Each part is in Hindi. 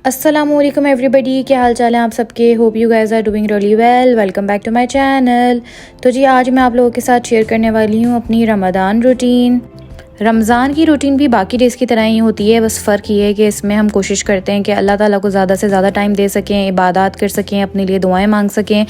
अस्सलामुअलैकुम एवरीबॉडी, क्या हाल चाल है आप सबके। Hope you guys are doing really well. Welcome back to my channel. तो जी आज मैं आप लोगों के साथ शेयर करने वाली हूँ अपनी रमज़ान रूटीन। रमज़ान की रूटीन भी बाकी डेज़ की तरह ही होती है, बस फ़र्क ये है कि इसमें हम कोशिश करते हैं कि अल्लाह ताला को ज़्यादा से ज़्यादा टाइम दे सकें, इबादत कर सकें, अपने लिए दुआएं मांग सकें।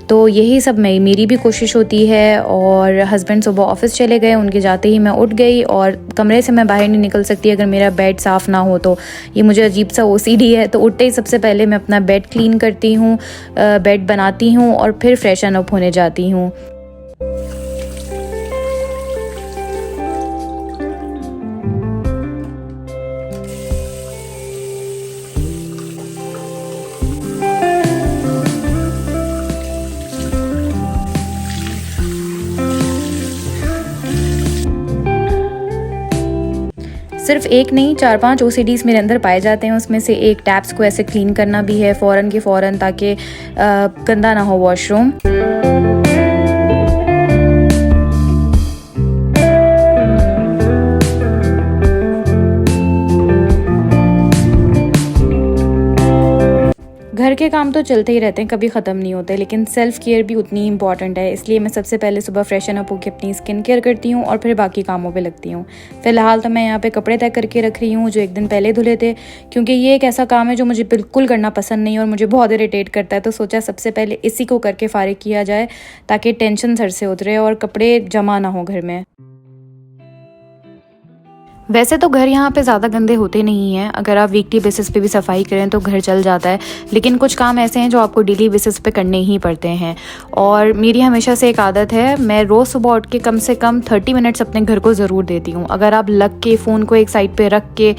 तो यही सब मेरी भी कोशिश होती है। और हस्बैंड सुबह ऑफ़िस चले गए, उनके जाते ही मैं उठ गई और कमरे से मैं बाहर नहीं निकल सकती अगर मेरा बेड साफ़ ना हो। तो ये मुझे अजीब सा ओसीडी है। तो उठते ही सबसे पहले मैं अपना बेड क्लीन करती हूँ, बेड बनाती हूँ और फिर फ्रेशन अप होने जाती हूँ। सिर्फ एक नहीं, 4-5 ओसीडीज़ मेरे अंदर पाए जाते हैं। उसमें से एक टैप्स को ऐसे क्लीन करना भी है फ़ौरन के फ़ौरन, ताकि गंदा ना हो वॉशरूम। घर के काम तो चलते ही रहते हैं, कभी ख़त्म नहीं होते, लेकिन सेल्फ़ केयर भी उतनी इंपॉर्टेंट है। इसलिए मैं सबसे पहले सुबह फ्रेशन अप होकर अपनी स्किन केयर करती हूँ और फिर बाकी कामों पे लगती हूँ। फ़िलहाल तो मैं यहाँ पे कपड़े तय करके रख रही हूँ जो एक दिन पहले धुले थे, क्योंकि ये एक ऐसा काम है जो मुझे बिल्कुल करना पसंद नहीं और मुझे बहुत इरिटेट करता है। तो सोचा सबसे पहले इसी को करके फ़ारिग किया जाए ताकि टेंशन सर से उतरे और कपड़े जमा ना हो घर में। वैसे तो घर यहाँ पे ज़्यादा गंदे होते नहीं हैं, अगर आप वीकली बेसिस पे भी सफाई करें तो घर चल जाता है। लेकिन कुछ काम ऐसे हैं जो आपको डेली बेसिस पे करने ही पड़ते हैं। और मेरी हमेशा से एक आदत है, मैं रोज़ सुबह उठ के कम से कम 30 मिनट्स अपने घर को ज़रूर देती हूँ। अगर आप लग के फ़ोन को एक साइड पे रख के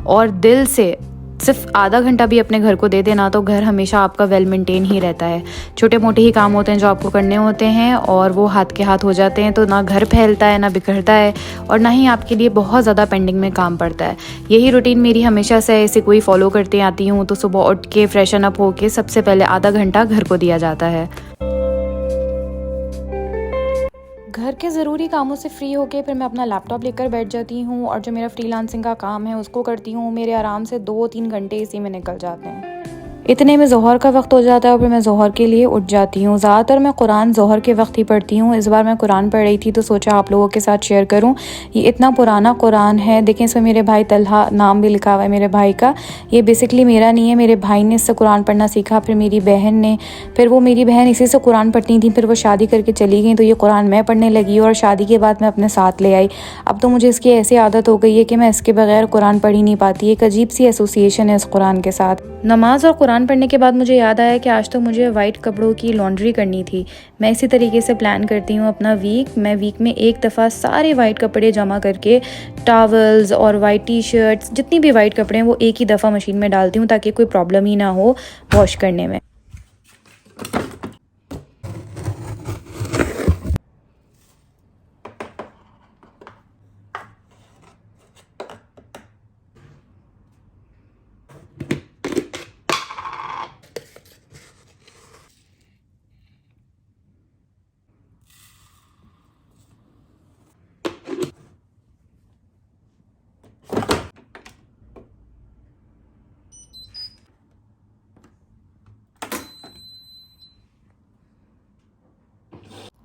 और दिल से सिर्फ आधा घंटा भी अपने घर को दे देना, तो घर हमेशा आपका वेल मेंटेन ही रहता है। छोटे मोटे ही काम होते हैं जो आपको करने होते हैं और वो हाथ के हाथ हो जाते हैं, तो ना घर फैलता है, ना बिखरता है और ना ही आपके लिए बहुत ज़्यादा पेंडिंग में काम पड़ता है। यही रूटीन मेरी हमेशा से ऐसे कोई फॉलो करते आती हूँ। तो सुबह उठ के फ्रेशन अप होके सबसे पहले आधा घंटा घर को दिया जाता है। घर के ज़रूरी कामों से फ्री होके फिर मैं अपना लैपटॉप लेकर बैठ जाती हूँ और जो मेरा फ्रीलांसिंग का काम है उसको करती हूँ। मेरे आराम से 2-3 घंटे इसी में निकल जाते हैं। इतने में ज़ोहर का वक्त हो जाता है और फिर मैं ज़ोहर के लिए उठ जाती हूँ। ज़्यादातर मैं कुरान ज़ोहर के वक्त ही पढ़ती हूँ। इस बार मैं कुरान पढ़ रही थी तो सोचा आप लोगों के साथ शेयर करूँ। ये इतना पुराना कुरान है, देखें इसमें मेरे भाई तलहा नाम भी लिखा हुआ है मेरे भाई का। ये बेसिकली मेरा नहीं है, मेरे भाई ने इससे कुरान पढ़ना सीखा, फिर मेरी बहन ने, फिर वो मेरी बहन इसी से कुरान पढ़ती थी, फिर वो शादी करके चली गई तो ये कुरान मैं पढ़ने लगी और शादी के बाद मैं अपने साथ ले आई। अब तो मुझे इसकी ऐसी आदत हो गई है कि मैं इसके बगैर कुरान पढ़ ही नहीं पाती। एक अजीब सी एसोसिएशन है इस कुरान के साथ। नमाज और कुरान पढ़ने के बाद मुझे याद आया कि आज तो मुझे वाइट कपड़ों की लॉन्ड्री करनी थी। मैं इसी तरीके से प्लान करती हूँ अपना वीक। मैं वीक में एक दफ़ा सारे वाइट कपड़े जमा करके, टॉवल्स और वाइट टी शर्ट्स, जितनी भी वाइट कपड़े हैं वो एक ही दफ़ा मशीन में डालती हूँ ताकि कोई प्रॉब्लम ही ना हो वॉश करने में।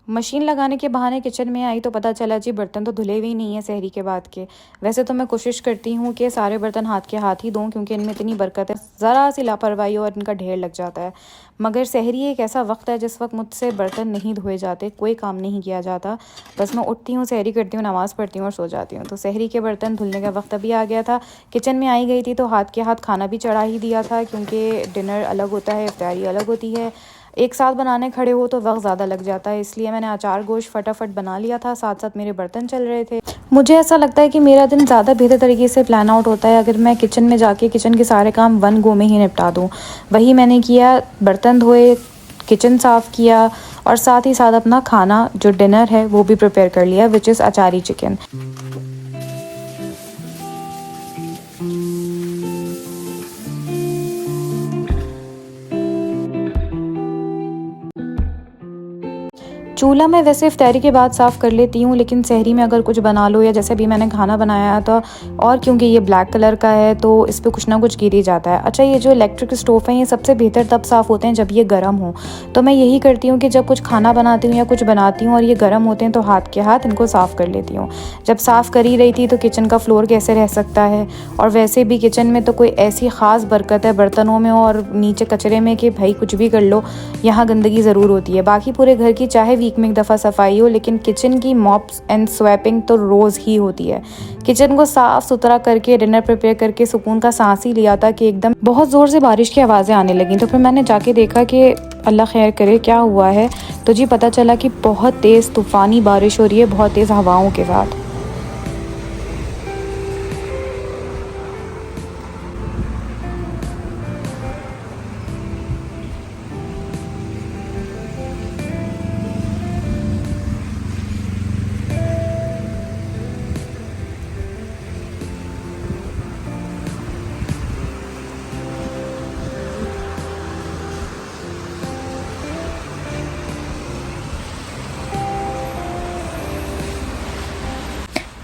मशीन लगाने के बहाने किचन में आई तो पता चला जी बर्तन तो धुले हुए ही नहीं है सहरी के बाद के। वैसे तो मैं कोशिश करती हूँ कि सारे बर्तन हाथ के हाथ ही दूँ, क्योंकि इनमें इतनी बरकत है, ज़रा सी लापरवाही और इनका ढेर लग जाता है। मगर सहरी एक ऐसा वक्त है जिस वक्त मुझसे बर्तन नहीं धोए जाते, कोई काम नहीं किया जाता। बस मैं उठती हूँ, सहरी करती हूँ, नमाज़ पढ़ती हूँ और सो जाती हूँ। तो सहरी के बर्तन धुलने का वक्त अभी आ गया था। किचन में आई गई थी तो हाथ के हाथ खाना भी चढ़ा ही दिया था, क्योंकि डिनर अलग होता है, इफ्तारी अलग होती है। एक साथ बनाने खड़े हो तो वक्त ज़्यादा लग जाता है, इसलिए मैंने अचार गोश्त फटाफट बना लिया था, साथ साथ मेरे बर्तन चल रहे थे। मुझे ऐसा लगता है कि मेरा दिन ज़्यादा बेहतर तरीके से प्लान आउट होता है अगर मैं किचन में जाके किचन के सारे काम वन गो में ही निपटा दूँ। वही मैंने किया, बर्तन धोए, किचन साफ़ किया और साथ ही साथ अपना खाना जो डिनर है वो भी प्रिपेयर कर लिया, विच इज़ अचारी चिकन। चूल्हा मैं वैसे इफ्तारी के बाद साफ़ कर लेती हूँ, लेकिन सहरी में अगर कुछ बना लो या जैसे अभी मैंने खाना बनाया था, और क्योंकि ये ब्लैक कलर का है तो इस पे कुछ ना कुछ गिर ही जाता है। अच्छा, ये जो इलेक्ट्रिक स्टोव है ये सबसे बेहतर तब साफ़ होते हैं जब ये गर्म हो। तो मैं यही करती हूँ कि जब कुछ खाना बनाती हूँ या कुछ बनाती हूँ और ये गर्म होते हैं तो हाथ के हाथ इनको साफ़ कर लेती हूँ। जब साफ़ कर ही रही थी तो किचन का फ्लोर कैसे रह सकता है, और वैसे भी किचन में तो कोई ऐसी ख़ास बरकत है बर्तनों में और नीचे कचरे में कि भाई कुछ भी कर लो, यहाँ गंदगी ज़रूर होती है। बाकी पूरे घर की चाहे वीक में एक दफ़ा सफाई हो, लेकिन किचन की मॉप्स एंड स्वैपिंग तो रोज़ ही होती है। किचन को साफ़ सुथरा करके डिनर प्रिपेयर करके सुकून का सांस ही लिया था कि एकदम बहुत ज़ोर से बारिश की आवाज़ें आने लगी। तो फिर मैंने जाके देखा कि अल्लाह खैर करे क्या हुआ है, तो जी पता चला कि बहुत तेज़ तूफ़ानी बारिश हो रही है, बहुत तेज़ हवाओं के साथ।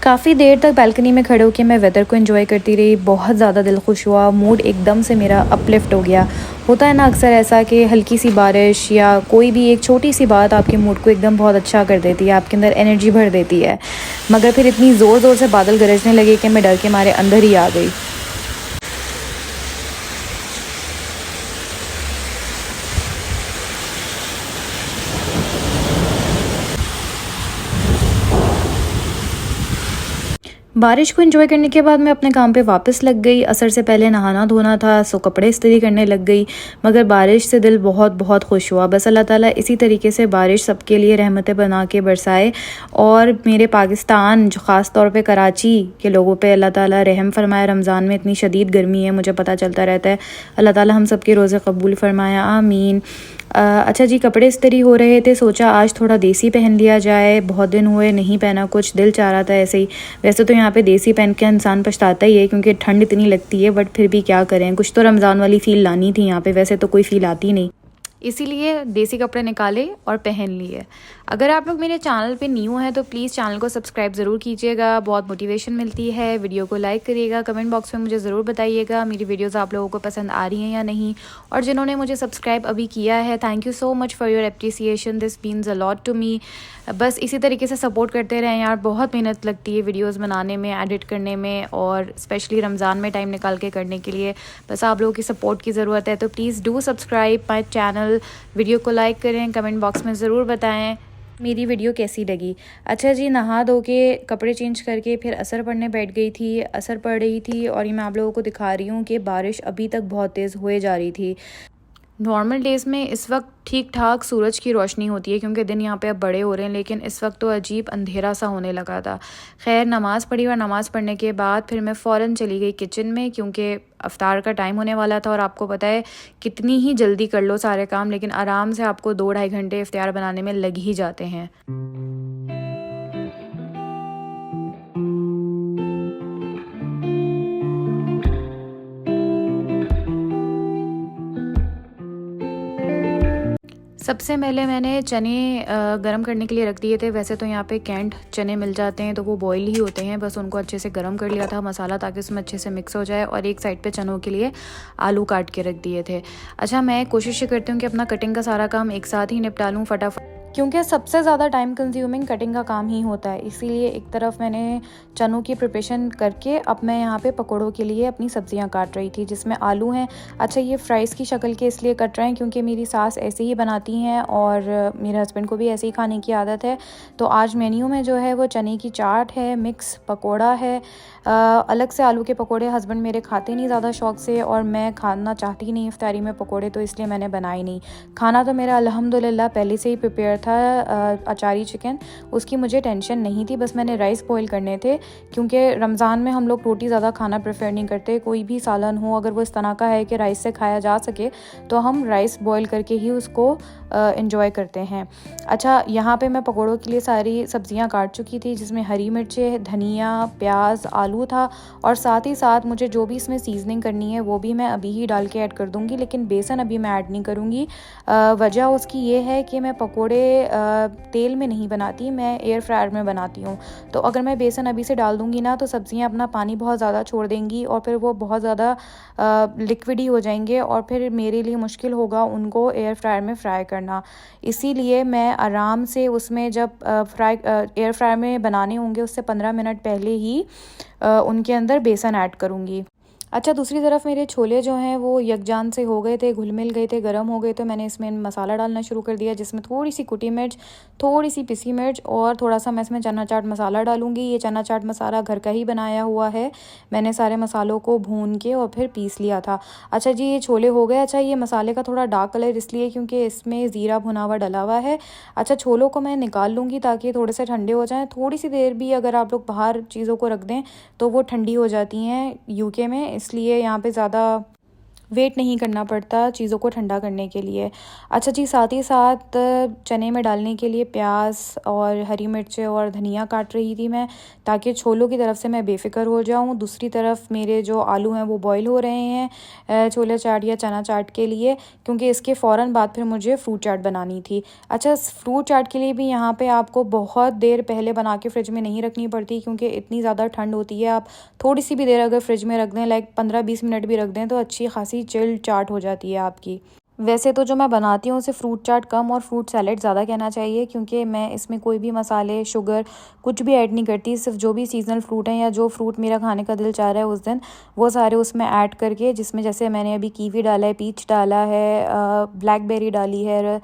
काफ़ी देर तक बालकनी में खड़े होकर मैं वेदर को एंजॉय करती रही। बहुत ज़्यादा दिल खुश हुआ, मूड एकदम से मेरा अपलिफ्ट हो गया। होता है ना अक्सर ऐसा कि हल्की सी बारिश या कोई भी एक छोटी सी बात आपके मूड को एकदम बहुत अच्छा कर देती है, आपके अंदर एनर्जी भर देती है। मगर फिर इतनी ज़ोर ज़ोर से बादल गरजने लगे कि मैं डर के मारे अंदर ही आ गई। बारिश को एंजॉय करने के बाद मैं अपने काम पे वापस लग गई। असर से पहले नहाना धोना था, सो कपड़े इस्त्री करने लग गई। मगर बारिश से दिल बहुत बहुत खुश हुआ। बस अल्लाह ताला इसी तरीके से बारिश सबके लिए रहमतें बना के बरसाए, और मेरे पाकिस्तान जो ख़ास तौर पे कराची के लोगों पे अल्लाह ताला रहम फरमाए। रमज़ान में इतनी शदीद गर्मी है, मुझे पता चलता रहता है। अल्लाह ताला हम सब के रोज़े कबूल फरमाया, आमीन। अच्छा जी, कपड़े इस्त्री हो रहे थे, सोचा आज थोड़ा देसी पहन लिया जाए। बहुत दिन हुए नहीं पहना, कुछ दिल चाह रहा था ऐसे ही। वैसे तो यहाँ पे देसी पहन के इंसान पछताता ही है क्योंकि ठंड इतनी लगती है, बट फिर भी क्या करें, कुछ तो रमज़ान वाली फ़ील लानी थी यहाँ पे। वैसे तो कोई फ़ील आती नहीं, इसीलिए देसी कपड़े निकाले और पहन लिए। अगर आप लोग मेरे चैनल पे न्यू हैं तो प्लीज़ चैनल को सब्सक्राइब ज़रूर कीजिएगा, बहुत मोटिवेशन मिलती है। वीडियो को लाइक करिएगा, कमेंट बॉक्स में मुझे ज़रूर बताइएगा मेरी वीडियोस आप लोगों को पसंद आ रही हैं या नहीं। और जिन्होंने मुझे सब्सक्राइब अभी किया है, thank you so much for your appreciation, this means a lot to me. बस इसी तरीके से सपोर्ट करते रहें यार, बहुत मेहनत लगती है वीडियोज़ बनाने में, एडिट करने में, और स्पेशली रमज़ान में टाइम निकाल के करने के लिए बस आप लोगों की सपोर्ट की ज़रूरत है। तो please do subscribe my channel, video को लाइक करें, कमेंट बॉक्स में ज़रूर बताएं मेरी वीडियो कैसी लगी। अच्छा जी, नहा धो के कपड़े चेंज करके फिर असर पढ़ने बैठ गई थी। असर पढ़ रही थी और ये मैं आप लोगों को दिखा रही हूँ कि बारिश अभी तक बहुत तेज़ हुए जा रही थी। नॉर्मल डेज़ में इस वक्त ठीक ठाक सूरज की रोशनी होती है क्योंकि दिन यहाँ पे अब बड़े हो रहे हैं, लेकिन इस वक्त तो अजीब अंधेरा सा होने लगा था। खैर नमाज़ पढ़ी और नमाज़ पढ़ने के बाद फिर मैं फ़ौरन चली गई किचन में क्योंकि अफ्तार का टाइम होने वाला था। और आपको पता है कितनी ही जल्दी कर लो सारे काम, लेकिन आराम से आपको 2-2.5 घंटे इफ्तार बनाने में लग ही जाते हैं। सबसे पहले मैंने चने गरम करने के लिए रख दिए थे। वैसे तो यहाँ पे कैंड चने मिल जाते हैं तो वो बॉयल ही होते हैं, बस उनको अच्छे से गरम कर लिया था मसाला ताकि उसमें अच्छे से मिक्स हो जाए। और एक साइड पे चनों के लिए आलू काट के रख दिए थे। अच्छा, मैं कोशिश करती हूँ कि अपना कटिंग का सारा काम एक साथ ही निपटा लूँ फटाफट, क्योंकि सबसे ज़्यादा टाइम कंज्यूमिंग कटिंग का काम ही होता है। इसीलिए एक तरफ मैंने चनों की प्रिपरेशन करके अब मैं यहाँ पे पकौड़ों के लिए अपनी सब्जियाँ काट रही थी, जिसमें आलू हैं। अच्छा, ये फ्राइज़ की शक्ल के इसलिए कट रहे हैं क्योंकि मेरी सास ऐसे ही बनाती हैं और मेरे हस्बैंड को भी ऐसे ही खाने की आदत है। तो आज मेन्यू में जो है वो चने की चाट है, मिक्स पकौड़ा है। अलग से आलू के पकौड़े हस्बैंड मेरे खाते नहीं ज़्यादा शौक़ से, और मैं खाना चाहती नहीं इफ्तारी में पकौड़े, तो इसलिए मैंने बनाई नहीं। खाना तो मेरा अल्हम्दुलिल्लाह पहले से ही प्रिपेयर था। अचारी चिकन, उसकी मुझे टेंशन नहीं थी, बस मैंने राइस बॉईल करने थे क्योंकि रमज़ान में हम लोग रोटी ज़्यादा खाना प्रेफर नहीं करते। कोई भी सालन हो अगर वो इस तरह का है कि राइस से खाया जा सके तो हम राइस बॉईल करके ही उसको एंजॉय करते हैं। अच्छा, यहाँ पे मैं पकौड़ों के लिए सारी सब्जियाँ काट चुकी थी, जिसमें हरी मिर्चें, धनिया, प्याज, आलू था, और साथ ही साथ मुझे जो भी इसमें सीजनिंग करनी है वो भी मैं अभी ही डाल के ऐड कर दूँगी, लेकिन बेसन अभी मैं ऐड नहीं करूँगी। वजह उसकी ये है कि मैं पकौड़े तेल में नहीं बनाती, मैं एयर फ्रायर में बनाती हूँ। तो अगर मैं बेसन अभी से डाल दूँगी ना तो सब्ज़ियाँ अपना पानी बहुत ज़्यादा छोड़ देंगी और फिर वो बहुत ज़्यादा लिक्विडी हो जाएंगे और फिर मेरे लिए मुश्किल होगा उनको एयर फ्रायर में फ्राई करना। इसीलिए मैं आराम से उसमें जब एयर फ्रायर में बनाने होंगे उससे 15 मिनट पहले ही उनके अंदर बेसन ऐड करूँगी। अच्छा, दूसरी तरफ मेरे छोले जो हैं वो यकजान से हो गए थे, घुल-मिल गए थे, गरम हो गए, तो मैंने इसमें मसाला डालना शुरू कर दिया, जिसमें थोड़ी-सी कुटी मिर्च, थोड़ी-सी पिसी मिर्च और थोड़ा-सा मैं इसमें चना चाट मसाला डालूँगी। ये चना चाट मसाला घर का ही बनाया हुआ है। मैंने सारे मसालों को भून के और फिर पीस लिया था। अच्छा जी, ये छोले हो गए। अच्छा, ये मसाले का थोड़ा डार्क कलर इसलिए क्योंकि इसमें ज़ीरा भुना हुआ डला हुआ है। अच्छा, छोलों को मैं निकाल लूँगी ताकि थोड़े से ठंडे हो जाएँ। थोड़ी-सी देर भी अगर आप लोग बाहर चीज़ों को रख दें तो वो ठंडी हो जाती हैं यूके में, इसलिए यहाँ पे ज़्यादा वेट नहीं करना पड़ता चीज़ों को ठंडा करने के लिए। अच्छा जी, साथ ही साथ चने में डालने के लिए प्याज और हरी मिर्चें और धनिया काट रही थी मैं, ताकि छोलों की तरफ से मैं बेफ़िक्र हो जाऊँ। दूसरी तरफ मेरे जो आलू हैं वो बॉईल हो रहे हैं छोले चाट या चना चाट के लिए, क्योंकि इसके फ़ौरन बाद फिर मुझे फ्रूट चाट बनानी थी। अच्छा, फ्रूट चाट के लिए भी यहाँ पे आपको बहुत देर पहले बना के फ्रिज में नहीं रखनी पड़ती, क्योंकि इतनी ज़्यादा ठंड होती है। आप थोड़ी सी भी देर अगर फ्रिज में रख दें, लाइक 15-20 मिनट भी रख दें, तो अच्छी खासी चिल्ड चाट हो जाती है आपकी। वैसे तो जो मैं बनाती हूँ उसे फ्रूट चाट कम और फ्रूट सैलेड ज़्यादा कहना चाहिए, क्योंकि मैं इसमें कोई भी मसाले, शुगर कुछ भी ऐड नहीं करती। सिर्फ जो भी सीज़नल फ्रूट हैं या जो फ्रूट मेरा खाने का दिल चाह रहा है उस दिन, वो सारे उसमें ऐड करके, जिसमें जैसे मैंने अभी कीवी डाला है, पीच डाला है, ब्लैकबेरी डाली है,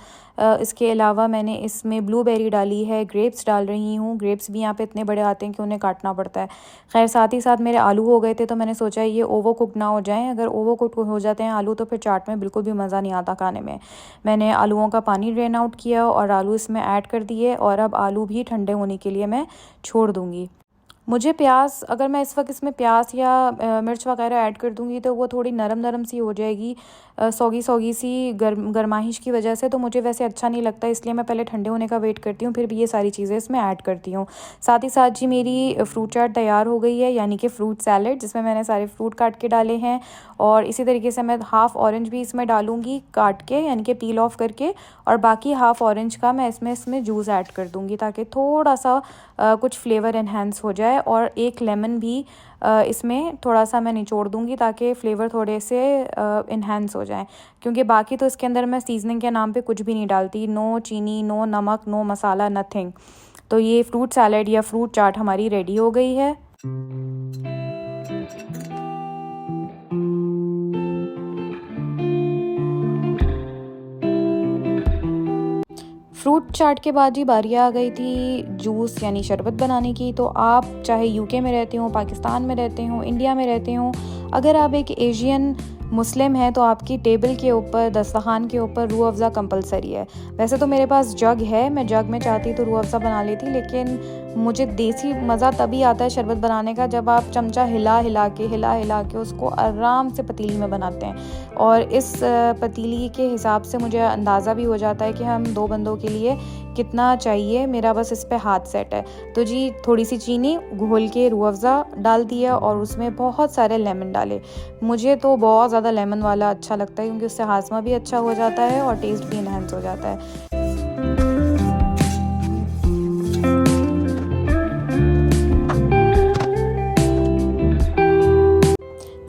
इसके अलावा मैंने इसमें ब्लूबेरी डाली है, ग्रेप्स डाल रही हूँ। ग्रेप्स भी यहाँ पे इतने बड़े आते हैं कि उन्हें काटना पड़ता है। खैर, साथ ही साथ मेरे आलू हो गए थे, तो मैंने सोचा ये ओवर कुक ना हो जाएं। अगर ओवर कुक हो जाते हैं आलू तो फिर चाट में बिल्कुल भी मज़ा नहीं आता खाने में। मैंने आलूओं का पानी ड्रेन आउट किया और आलू इसमें ऐड कर दिए, और अब आलू भी ठंडे होने के लिए मैं छोड़ दूँगी। मुझे प्याज़, अगर मैं इस वक्त इसमें प्याज या मिर्च वगैरह ऐड कर दूँगी तो वो थोड़ी नरम नरम सी हो जाएगी, सौगी सौगी सी गर्माहिश की वजह से, तो मुझे वैसे अच्छा नहीं लगता, इसलिए मैं पहले ठंडे होने का वेट करती हूँ, फिर भी ये सारी चीज़ें इसमें ऐड करती हूँ। साथ ही साथ जी, मेरी फ्रूट चाट तैयार हो गई है, यानी कि फ्रूट सैलेड, जिसमें मैंने सारे फ्रूट काट के डाले हैं। और इसी तरीके से मैं हाफ़ ऑरेंज भी इसमें डालूँगी काट के, यानी कि पील ऑफ करके, और बाकी हाफ़ ऑरेंज का मैं इसमें जूस ऐड कर दूँगी, ताकि थोड़ा सा कुछ फ्लेवर इन्हेंस हो जाए। और एक लेमन भी इसमें थोड़ा सा मैं निचोड़ दूँगी, ताकि फ्लेवर थोड़े से इन्हेंस हो जाए, क्योंकि बाकी तो इसके अंदर मैं सीजनिंग के नाम पे कुछ भी नहीं डालती। नो चीनी, नो नमक, नो मसाला, नथिंग। तो ये फ्रूट सैलेड या फ्रूट चाट हमारी रेडी हो गई है। फ्रूट चाट के बाद जी बारी आ गई थी जूस यानी शरबत बनाने की। तो आप चाहे यूके में रहते हो, पाकिस्तान में रहते हो, इंडिया में रहते हो, अगर आप एक एशियन मुस्लिम है तो आपकी टेबल के ऊपर, दस्तरखान के ऊपर रूह अफ़ज़ा कंपलसरी है। वैसे तो मेरे पास जग है, मैं जग में चाहती तो रूह अफ़ज़ा बना लेती, लेकिन मुझे देसी मज़ा तभी आता है शरबत बनाने का जब आप चमचा हिला हिला के उसको आराम से पतीली में बनाते हैं। और इस पतीली के हिसाब से मुझे अंदाज़ा भी हो जाता है कि हम 2 बंदों के लिए कितना चाहिए। मेरा बस इस पे हाथ सेट है। तो जी, थोड़ी सी चीनी घोल के रूह अफ़ज़ा डाल दिया और उसमें बहुत सारे लेमन डाले। मुझे तो बहुत ज़्यादा लेमन वाला अच्छा लगता है, क्योंकि उससे हाज़मा भी अच्छा हो जाता है और टेस्ट भी इन्हेंस हो जाता है।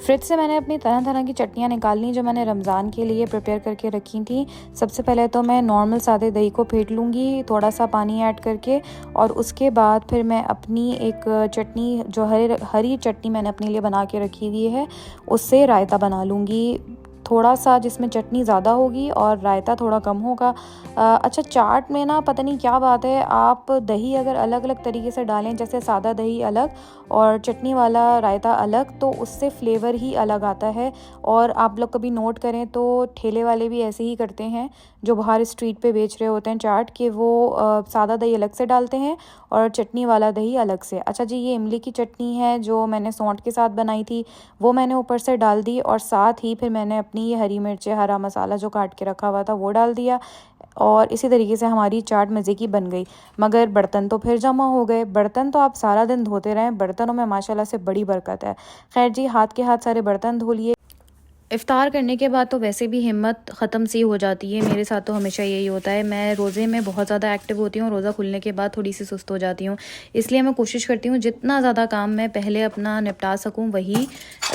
फ्रिज से मैंने अपनी तरह तरह की चटनियाँ निकाल ली जो मैंने रमज़ान के लिए प्रिपेयर करके रखी थी। सबसे पहले तो मैं नॉर्मल सादे दही को फेंट लूँगी थोड़ा सा पानी ऐड करके, और उसके बाद फिर मैं अपनी एक चटनी, जो हरी चटनी मैंने अपने लिए बना के रखी हुई है, उससे रायता बना लूँगी थोड़ा सा, जिसमें चटनी ज़्यादा होगी और रायता थोड़ा कम होगा। अच्छा, चाट में ना पता नहीं क्या बात है, आप दही अगर अलग अलग तरीके से डालें, जैसे सादा दही अलग और चटनी वाला रायता अलग, तो उससे फ्लेवर ही अलग आता है। और आप लोग कभी नोट करें तो ठेले वाले भी ऐसे ही करते हैं, जो बाहर स्ट्रीट पे बेच रहे होते हैं चाट के, वो सादा दही अलग से डालते हैं और चटनी वाला दही अलग से। अच्छा जी, ये इमली की चटनी है जो मैंने सौंठ के साथ बनाई थी, वो मैंने ऊपर से डाल दी, और साथ ही फिर मैंने अपनी ये हरी मिर्चें, हरा मसाला जो काट के रखा हुआ था वो डाल दिया, और इसी तरीके से हमारी चाट मज़े की बन गई। मगर बर्तन तो फिर जमा हो गए। बर्तन तो आप सारा दिन धोते रहें, बर्तनों में माशाल्लाह से बड़ी बरकत है। खैर जी, हाथ के हाथ सारे बर्तन धो लिए। इफ़्तार करने के बाद तो वैसे भी हिम्मत ख़त्म सी हो जाती है। मेरे साथ तो हमेशा यही होता है। मैं रोज़े में बहुत ज़्यादा एक्टिव होती हूँ, रोज़ा खुलने के बाद थोड़ी सी सुस्त हो जाती हूँ। इसलिए मैं कोशिश करती हूँ जितना ज़्यादा काम मैं पहले अपना निपटा सकूँ वही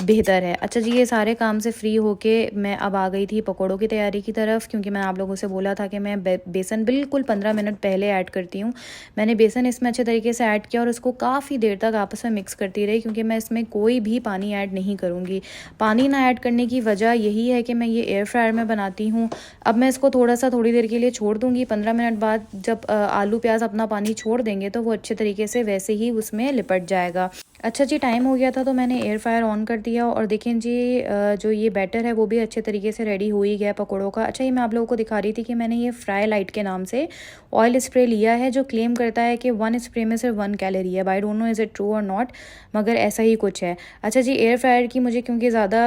बेहतर है। अच्छा जी, ये सारे काम से फ्री होके मैं अब आ गई थी पकौड़ों की तैयारी की तरफ, क्योंकि मैं आप लोगों से बोला था कि मैं बेसन बिल्कुल 15 मिनट पहले ऐड करती हूँ। मैंने बेसन इसमें अच्छे तरीके से ऐड किया और उसको काफ़ी देर तक आपस में मिक्स करती रही, क्योंकि मैं इसमें कोई भी पानी ऐड नहीं करूँगी। पानी ना ऐड करने की वजह यही है कि मैं ये एयर फ्रायर में बनाती हूँ। अब मैं इसको थोड़ी देर के लिए छोड़ दूँगी। 15 मिनट बाद जब आलू प्याज अपना पानी छोड़ देंगे तो वो अच्छे तरीके से वैसे ही उसमें लिपट जाएगा। अच्छा जी, टाइम हो गया था तो मैंने एयर फ्रायर ऑन कर दिया और देखें जी, जो ये बैटर है वो भी अच्छे तरीके से रेडी हो ही गया पकौड़ों का। अच्छा, ये मैं आप लोगों को दिखा रही थी कि मैंने ये फ्राई लाइट के नाम से ऑयल स्प्रे लिया है, जो क्लेम करता है कि 1 स्प्रे में सिर्फ 1 कैलोरी है। I don't know is it true और नॉट, मगर ऐसा ही कुछ है। अच्छा जी, एयर फ्रायर की मुझे क्योंकि ज़्यादा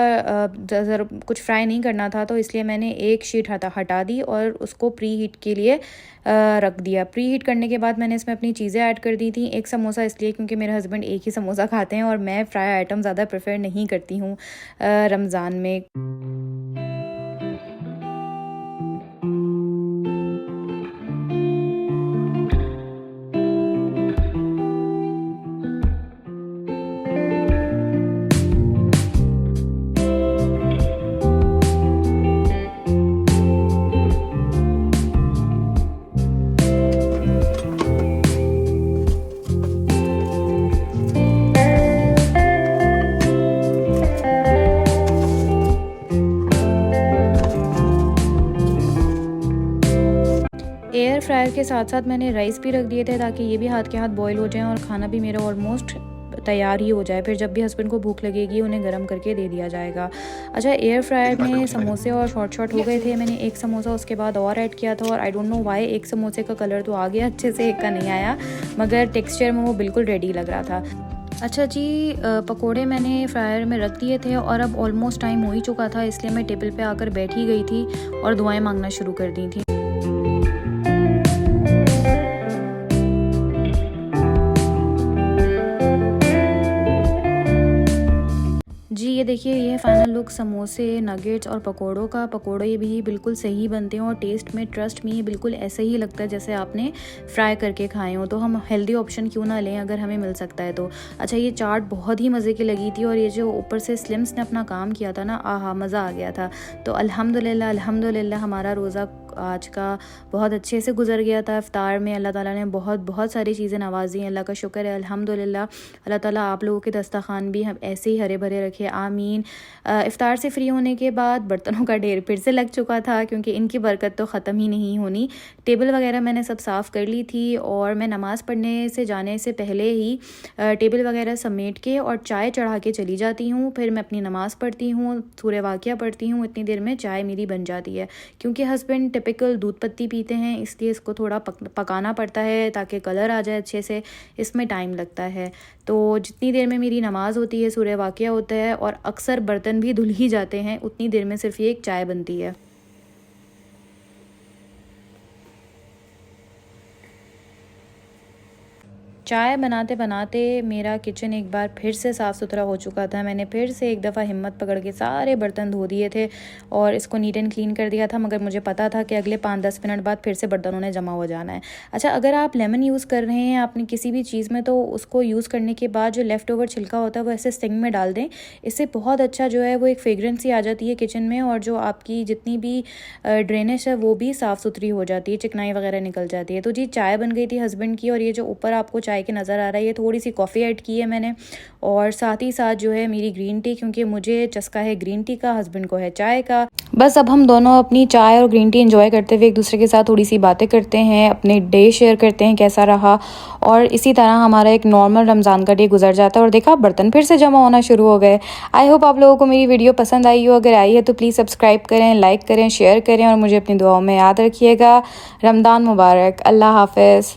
कुछ फ्राई नहीं करना था तो इसलिए मैंने एक शीट हटा दी और उसको प्री हीट के लिए रख दिया। प्री हीट करने के बाद मैंने इसमें अपनी चीज़ें ऐड कर दी थी। एक समोसा इसलिए क्योंकि मेरे हस्बैंड एक ही समोसा खाते हैं और मैं फ्राई आइटम ज़्यादा प्रेफर नहीं करती हूँ रमज़ान में। एयर फ्रायर के साथ साथ मैंने राइस भी रख दिए थे ताकि ये भी हाथ के हाथ बॉईल हो जाएं और खाना भी मेरा ऑलमोस्ट तैयार ही हो जाए। फिर जब भी हस्बैंड को भूख लगेगी उन्हें गर्म करके दे दिया जाएगा। अच्छा, एयर फ्रायर में समोसे और शॉर्ट हो गए थे। मैंने एक समोसा उसके बाद और ऐड किया था और आई डोंट नो वाई एक समोसे का कलर तो आ गया अच्छे से, एक का नहीं आया, मगर टेक्सचर में वो बिल्कुल रेडी लग रहा था। अच्छा जी, पकोड़े मैंने फ्रायर में रख दिए थे और अब ऑलमोस्ट टाइम हो ही चुका था, इसलिए मैं टेबल पे आकर बैठ ही गई थी और दुआएं मांगना शुरू कर दी थी। जी, ये देखिए, ये है फाइनल लुक समोसे, नगेट्स और पकोड़ों का। पकोड़े भी बिल्कुल सही बनते हैं और टेस्ट में ट्रस्ट में ये बिल्कुल ऐसे ही लगता है जैसे आपने फ्राई करके खाए हो। तो हम हेल्दी ऑप्शन क्यों ना लें अगर हमें मिल सकता है तो। अच्छा, ये चाट बहुत ही मज़े की लगी थी और ये जो ऊपर से स्लिम्स ने अपना काम किया था ना, आहा, मज़ा आ गया था। तो अल्हम्दुलिल्लाह हमारा रोज़ा आज का बहुत अच्छे से गुजर गया था। इफ्तार में अल्लाह ताला ने बहुत सारी चीज़ें नवाजी हैं। अल्लाह का शुक्र है, अल्हम्दुलिल्लाह। अल्लाह ताला आप लोगों के दस्तरखान भी हम ऐसे ही हरे भरे रखे, आमीन। इफ्तार से फ्री होने के बाद बर्तनों का ढेर फिर से लग चुका था, क्योंकि इनकी बरकत तो ख़त्म ही नहीं होनी। टेबल वगैरह मैंने सब साफ़ कर ली थी और मैं नमाज़ पढ़ने से जाने से पहले ही टेबल वगैरह समेट के और चाय चढ़ा के चली जाती हूँ। फिर मैं अपनी नमाज़ पढ़ती हूँ, सूरह वाक़िया पढ़ती हूँ। इतनी देर में चाय मेरी बन जाती है, क्योंकि हस्बैंड टिपिकल दूध पत्ती पीते हैं, इसलिए इसको थोड़ा पकाना पड़ता है ताकि कलर आ जाए अच्छे से, इसमें टाइम लगता है। तो जितनी देर में मेरी नमाज़ होती है, सूरह वाक़िया होता है और अक्सर बर्तन भी धुल ही जाते हैं, उतनी देर में सिर्फ ये एक चाय बनती है। चाय बनाते बनाते मेरा किचन एक बार फिर से साफ़ सुथरा हो चुका था। मैंने फिर से एक दफ़ा हिम्मत पकड़ के सारे बर्तन धो दिए थे और इसको नीट एंड क्लीन कर दिया था, मगर मुझे पता था कि अगले 5-10 मिनट बाद फिर से बर्तनों ने जमा हो जाना है। अच्छा, अगर आप लेमन यूज़ कर रहे हैं अपनी किसी भी चीज़ में, तो उसको यूज़ करने के बाद जो लेफ़्ट ओवर छिलका होता है वो ऐसे सिंक में डाल दें। इससे बहुत अच्छा जो है वो एक फ्रेगरेंस सी आ जाती है किचन में, और जो आपकी जितनी भी ड्रेनेज है वो भी साफ़ सुथरी हो जाती है, चिकनाई वगैरह निकल जाती है। तो जी, चाय बन गई थी हस्बैंड की, और ये जो ऊपर आपको चाय के नज़र आ रहा है ये थोड़ी सी कॉफ़ी ऐड की है मैंने, और साथ ही साथ जो है मेरी ग्रीन टी, क्योंकि मुझे चस्का है ग्रीन टी का, हस्बैंड को है चाय का। बस अब हम दोनों अपनी चाय और ग्रीन टी एंजॉय करते हुए एक दूसरे के साथ थोड़ी सी बातें करते हैं, अपने डे शेयर करते हैं कैसा रहा, और इसी तरह हमारा एक नॉर्मल रमज़ान का डे गुजर जाता है। और देखा, बर्तन फिर से जमा होना शुरू हो गए। आई होप आप लोगों को मेरी वीडियो पसंद आई हो। अगर आई है तो प्लीज़ सब्सक्राइब करें, लाइक करें, शेयर करें और मुझे अपनी दुआओं में याद रखिएगा। रमज़ान मुबारक। अल्लाह हाफ़िज़।